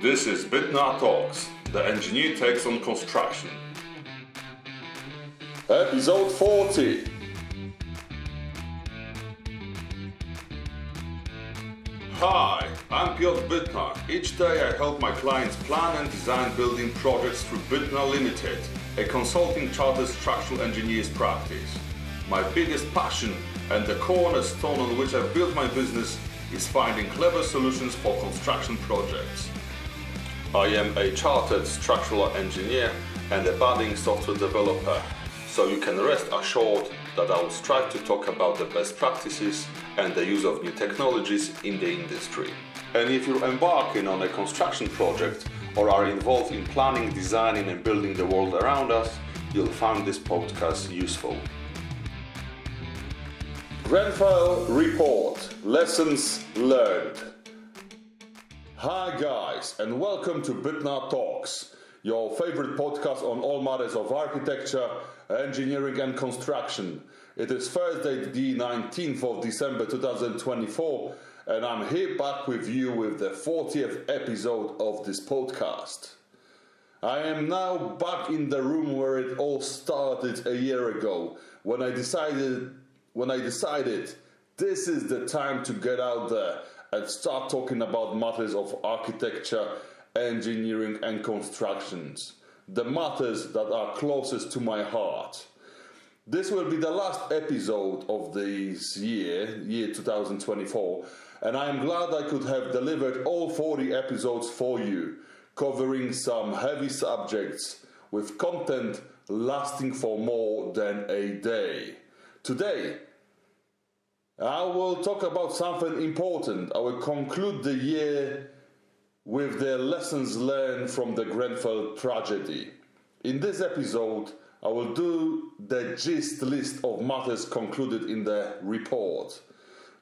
This is Bytnar Talks, the engineer takes on construction. Episode 40. Hi, I'm Piotr Bytnar. Each day I help my clients plan and design building projects through Bytnar Limited, a consulting chartered structural engineer's practice. My biggest passion and the cornerstone on which I've built my business is finding clever solutions for construction projects. I am a chartered structural engineer and a budding software developer, so you can rest assured that I will strive to talk about the best practices and the use of new technologies in the industry. And if you're embarking on a construction project or are involved in planning, designing and building the world around us, you'll find this podcast useful. Grenfell Report, Lessons Learned. Hi guys, and welcome to Bytnar Talks, your favorite podcast on all matters of architecture, engineering and construction. It is Thursday the 19th of December 2024, and I'm here back with you with the 40th episode of this podcast. I am now back in the room where it all started a year ago, when I decided this is the time to get out there and start talking about matters of architecture, engineering and constructions, the matters that are closest to my heart. This will be the last episode of this year 2024, and I am glad I could have delivered all 40 episodes for you, covering some heavy subjects with content lasting for more than a day. Today, I will talk about something important. I will conclude the year with the lessons learned from the Grenfell tragedy. In this episode, I will do the gist list of matters concluded in the report.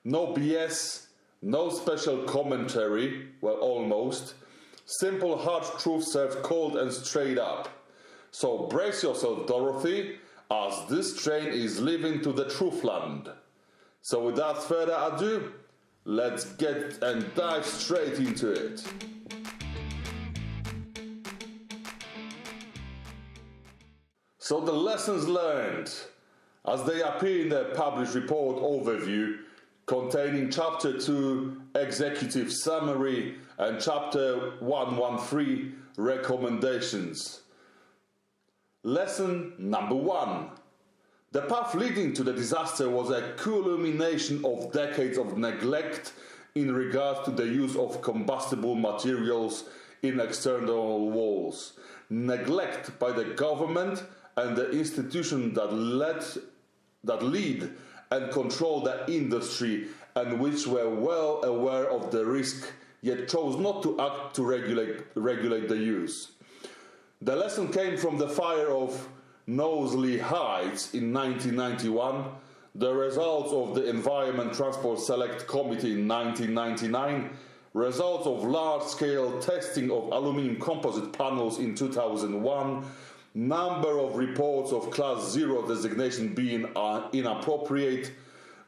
No BS, no special commentary, well almost. Simple hard truth served cold and straight up. So brace yourself, Dorothy, as this train is leaving to the truth land. So without further ado, let's get and dive straight into it. So the lessons learned, as they appear in the published report overview, containing Chapter 2 Executive Summary and Chapter 113 Recommendations. Lesson number 1. The path leading to the disaster was a culmination of decades of neglect in regards to the use of combustible materials in external walls. Neglect by the government and the institutions that lead and control the industry and which were well aware of the risk yet chose not to act to regulate the use. The lesson came from the fire of Knowsley Heights in 1991, the results of the Environment Transport Select Committee in 1999, results of large-scale testing of aluminium composite panels in 2001, number of reports of Class 0 designation being inappropriate,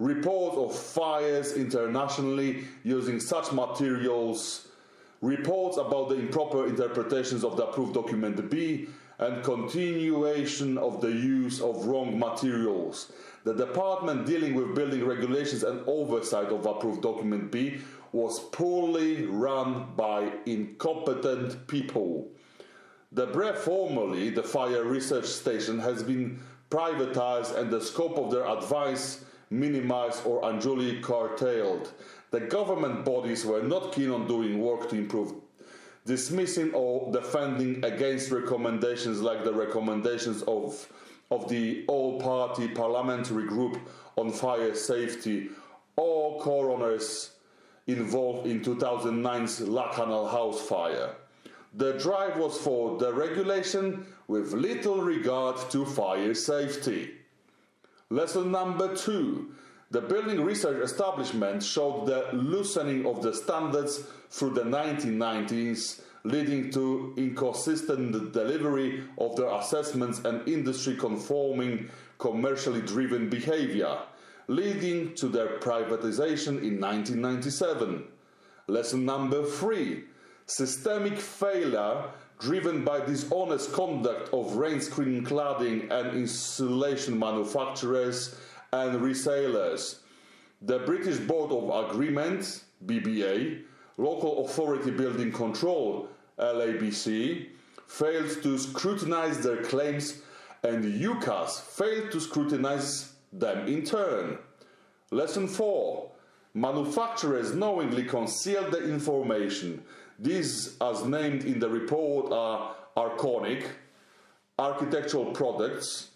reports of fires internationally using such materials, reports about the improper interpretations of the approved document B, and continuation of the use of wrong materials. The department dealing with building regulations and oversight of approved document B was poorly run by incompetent people. The BREF, formerly the Fire Research Station, has been privatized and the scope of their advice minimized or unduly curtailed. The government bodies were not keen on doing work to improve, dismissing or defending against recommendations like the recommendations of the all-party parliamentary group on fire safety or coroners involved in 2009's Lakanal House fire. The drive was for deregulation with little regard to fire safety. Lesson number 2. The building research establishment showed the loosening of the standards through the 1990s, leading to inconsistent delivery of their assessments and industry-conforming, commercially driven behavior, leading to their privatization in 1997. Lesson number 3. Systemic failure driven by dishonest conduct of rain screen cladding and insulation manufacturers and resellers. The British Board of Agreement, BBA, Local Authority Building Control, LABC, failed to scrutinize their claims, and UCAS failed to scrutinize them in turn. Lesson 4. Manufacturers knowingly conceal the information. These, as named in the report, are Arconic, Architectural Products,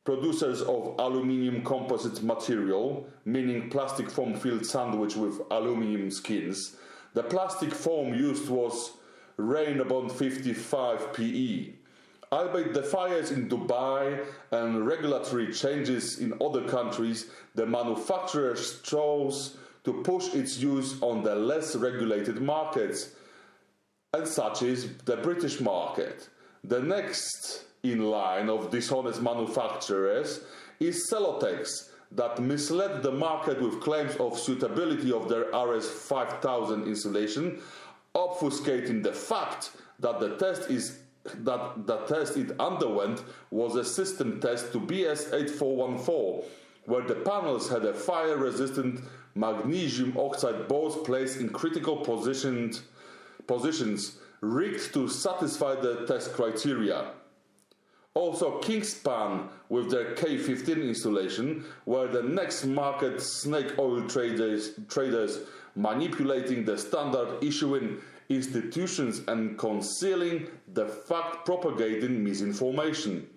producers of aluminium composite material, meaning plastic foam filled sandwich with aluminium skins. The plastic foam used was Rainabond 55 PE. Albeit the fires in Dubai and regulatory changes in other countries, the manufacturer chose to push its use on the less regulated markets, and such is the British market. The next in line of dishonest manufacturers is Celotex, that misled the market with claims of suitability of their RS5000 insulation, obfuscating the fact that the test it underwent was a system test to BS8414, where the panels had a fire-resistant magnesium oxide boards placed in critical positions rigged to satisfy the test criteria. Also Kingspan with their K15 installation were the next market snake oil traders manipulating the standard issuing institutions and concealing the fact, propagating misinformation.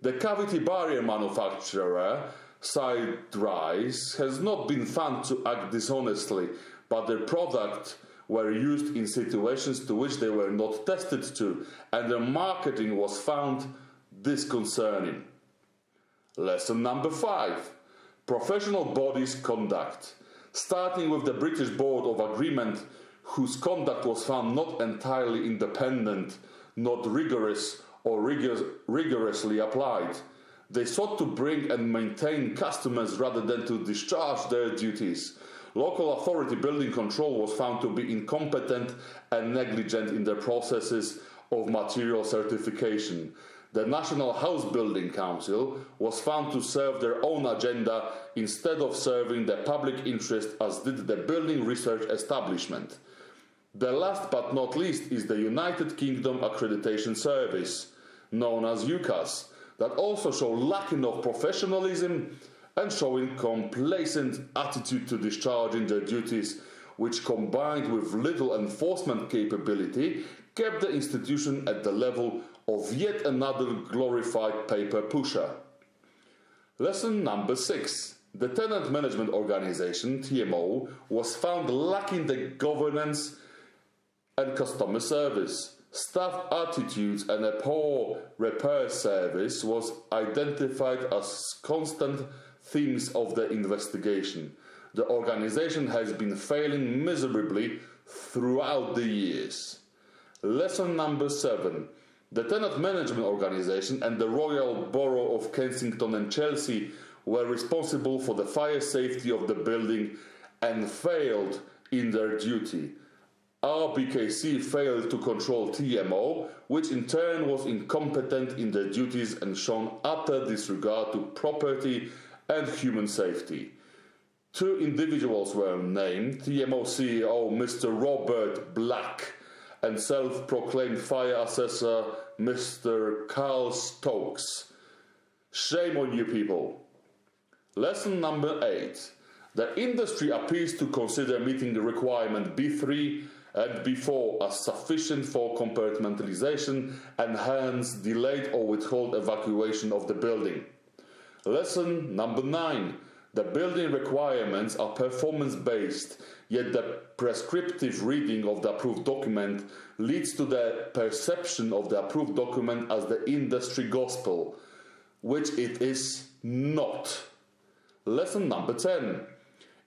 The cavity barrier manufacturer Siderise has not been found to act dishonestly, but their product were used in situations to which they were not tested to, and their marketing was found disconcerting. Lesson number 5. Professional bodies' conduct. Starting with the British Board of Agreement, whose conduct was found not entirely independent, not rigorous or rigorously applied. They sought to bring and maintain customers rather than to discharge their duties. Local authority building control was found to be incompetent and negligent in their processes of material certification. The National House Building Council was found to serve their own agenda instead of serving the public interest, as did the Building Research Establishment. The last but not least is the United Kingdom Accreditation Service, known as UCAS, that also show lacking of professionalism and showing complacent attitude to discharging their duties, which combined with little enforcement capability kept the institution at the level of yet another glorified paper pusher. Lesson number 6. The Tenant Management Organization, TMO, was found lacking the governance and customer service. Staff attitudes and a poor repair service was identified as constant themes of the investigation. The organization has been failing miserably throughout the years. Lesson number 7. The Tenant Management Organization and the Royal Borough of Kensington and Chelsea were responsible for the fire safety of the building and failed in their duty. RBKC failed to control TMO, which in turn was incompetent in their duties and shown utter disregard to property and human safety. 2 individuals were named, TMO CEO Mr. Robert Black and self-proclaimed fire assessor Mr. Carl Stokes. Shame on you people. Lesson number 8. The industry appears to consider meeting the requirement B3 and B4 as sufficient for compartmentalization and hence delayed or withhold evacuation of the building. Lesson number 9. The building requirements are performance-based, yet the prescriptive reading of the approved document leads to the perception of the approved document as the industry gospel, which it is not. Lesson number 10.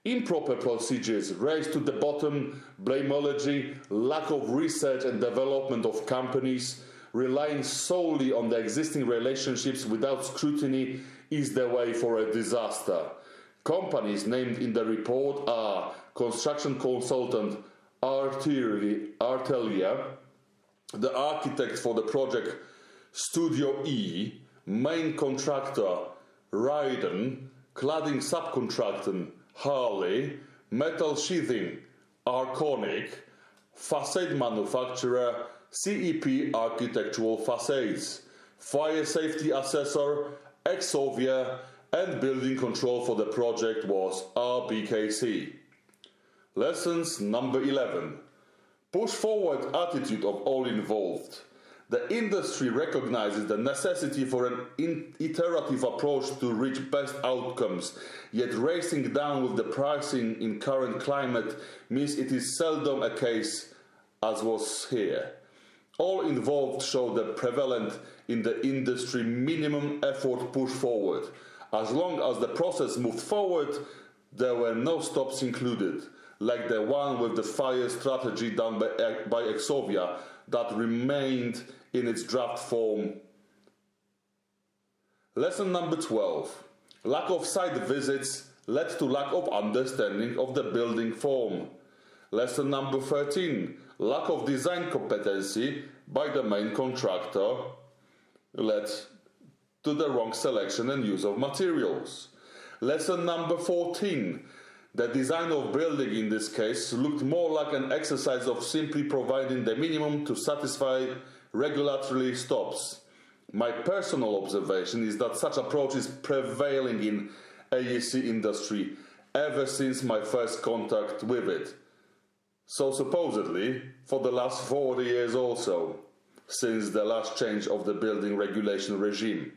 Improper procedures raised to the bottom, blameology, lack of research and development of companies, relying solely on the existing relationships without scrutiny is the way for a disaster. Companies named in the report are construction consultant Artelia, the architect for the project Studio E, main contractor Ryden, cladding subcontractor Harley, metal sheathing Arconic, facade manufacturer CEP Architectural Facades, fire safety assessor Exovia, and building control for the project was RBKC. Lessons number 11. Push forward attitude of all involved. The industry recognizes the necessity for an iterative approach to reach best outcomes, yet racing down with the pricing in current climate means it is seldom a case as was here. All involved show the prevalent in the industry minimum effort push forward. As long as the process moved forward, there were no stops included, like the one with the fire strategy done by Exovia that remained in its draft form. Lesson number 12. Lack of site visits led to lack of understanding of the building form. Lesson number 13. Lack of design competency by the main contractor led to the wrong selection and use of materials. Lesson number 14. The design of building in this case looked more like an exercise of simply providing the minimum to satisfy regulatory stops. My personal observation is that such approach is prevailing in AEC industry ever since my first contact with it. So supposedly for the last 40 years also, since the last change of the building regulation regime.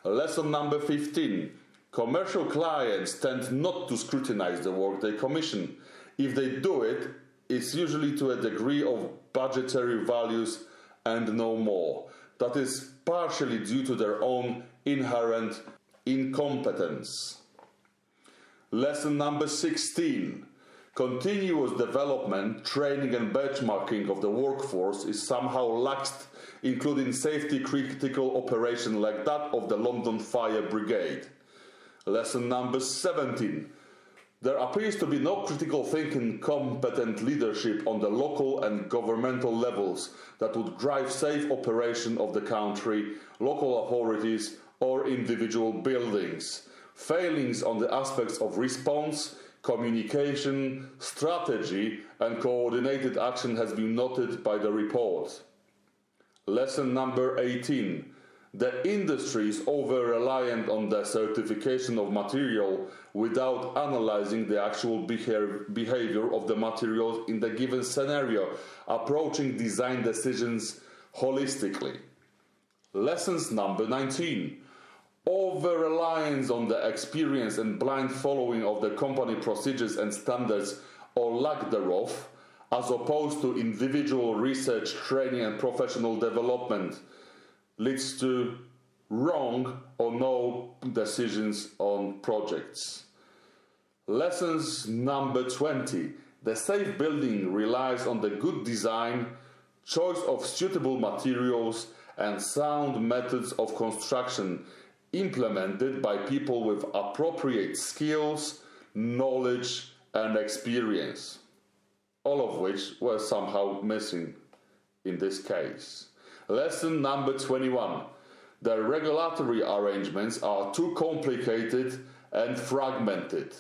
Lesson number 15. Commercial clients tend not to scrutinize the work they commission. If they do it, it's usually to a degree of budgetary values and no more. That is partially due to their own inherent incompetence. Lesson number 16. Continuous development, training and benchmarking of the workforce is somehow laxed, including safety critical operations like that of the London Fire Brigade. Lesson number 17. There appears to be no critical thinking, competent leadership on the local and governmental levels that would drive safe operation of the country, local authorities or individual buildings. Failings on the aspects of response, communication, strategy and coordinated action has been noted by the report. Lesson number 18. The industry is over-reliant on the certification of material without analyzing the actual behavior of the materials in the given scenario, approaching design decisions holistically. Lessons number 19. Over-reliance on the experience and blind following of the company procedures and standards or lack thereof, as opposed to individual research, training and professional development, leads to wrong or no decisions on projects. Lessons number 20. The safe building relies on the good design, choice of suitable materials and sound methods of construction implemented by people with appropriate skills, knowledge and experience, all of which were somehow missing in this case. Lesson number 21. The regulatory arrangements are too complicated and fragmented.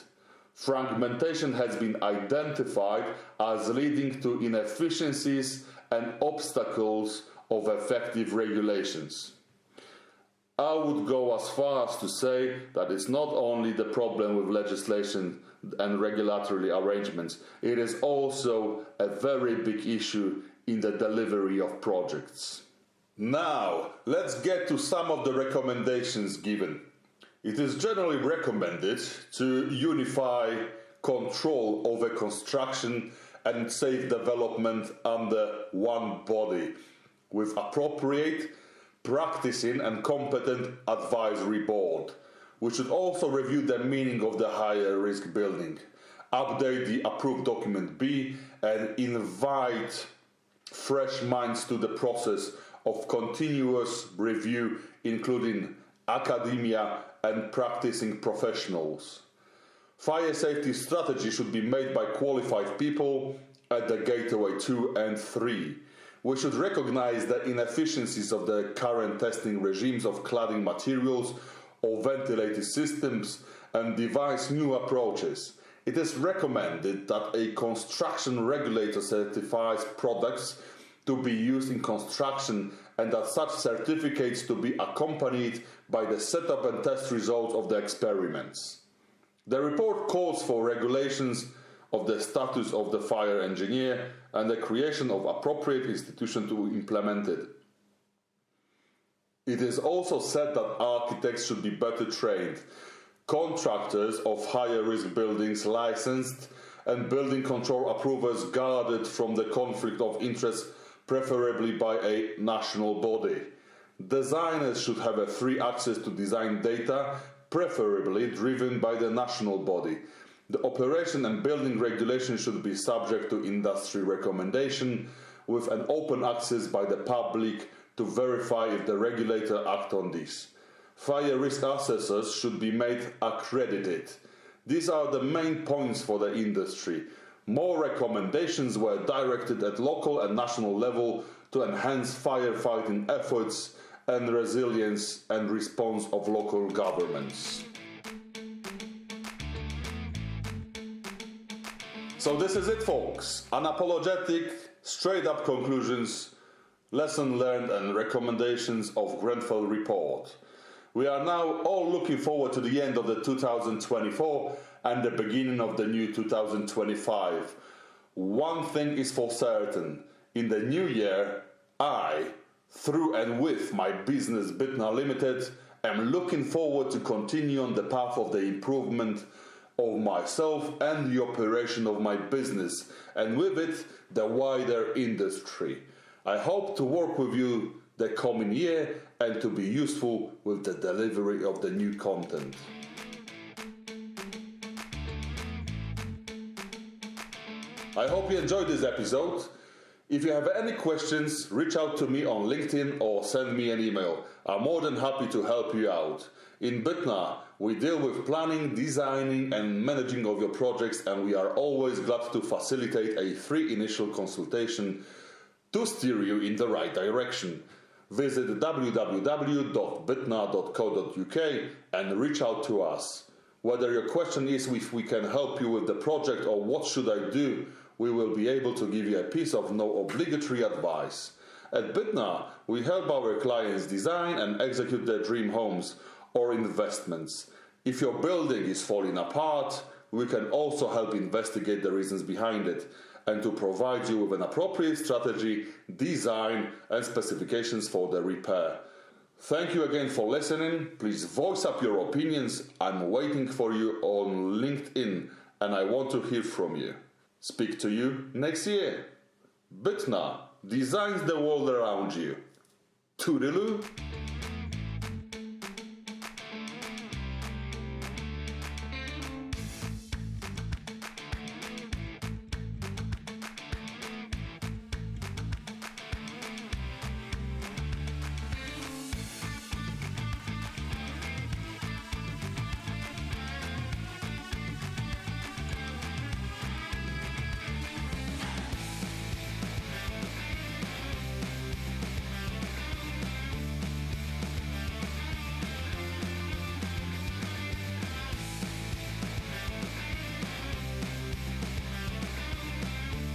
Fragmentation has been identified as leading to inefficiencies and obstacles of effective regulations. I would go as far as to say that it's not only the problem with legislation and regulatory arrangements, it is also a very big issue in the delivery of projects. Now, let's get to some of the recommendations given. It is generally recommended to unify control over construction and safe development under one body, with appropriate, practicing and competent advisory board. We should also review the meaning of the higher risk building, update the approved document B, and invite fresh minds to the process of continuous review, including academia and practicing professionals. Fire safety strategy should be made by qualified people at the gateway 2 and 3. We should recognize the inefficiencies of the current testing regimes of cladding materials or ventilated systems and devise new approaches. It is recommended that a construction regulator certifies products to be used in construction and that such certificates to be accompanied by the setup and test results of the experiments. The report calls for regulations of the status of the fire engineer and the creation of appropriate institutions to implement it. It is also said that architects should be better trained, contractors of higher risk buildings licensed, and building control approvers guarded from the conflict of interest, preferably by a national body. Designers should have a free access to design data, preferably driven by the national body. The operation and building regulations should be subject to industry recommendation, with an open access by the public to verify if the regulator acts on this. Fire risk assessors should be made accredited. These are the main points for the industry. More recommendations were directed at local and national level to enhance firefighting efforts and resilience and response of local governments. So this is it, folks. Unapologetic, straight-up conclusions, lesson learned and recommendations of Grenfell Report. We are now all looking forward to the end of the 2024 and the beginning of the new 2025. One thing is for certain. In the new year, I, through and with my business Bytnar Limited, am looking forward to continue on the path of the improvement of myself and the operation of my business, and with it, the wider industry. I hope to work with you the coming year and to be useful with the delivery of the new content. I hope you enjoyed this episode. If you have any questions, reach out to me on LinkedIn or send me an email. I'm more than happy to help you out. In Bytnar, we deal with planning, designing and managing of your projects, and we are always glad to facilitate a free initial consultation to steer you in the right direction. Visit www.bytnar.co.uk and reach out to us. Whether your question is if we can help you with the project or what should I do, we will be able to give you a piece of no obligatory advice. At Bytnar, we help our clients design and execute their dream homes or investments. If your building is falling apart, we can also help investigate the reasons behind it and to provide you with an appropriate strategy, design and specifications for the repair. Thank you again for listening. Please voice up your opinions. I'm waiting for you on LinkedIn and I want to hear from you. Speak to you next year. Bytnar designs the world around you. Toodaloo.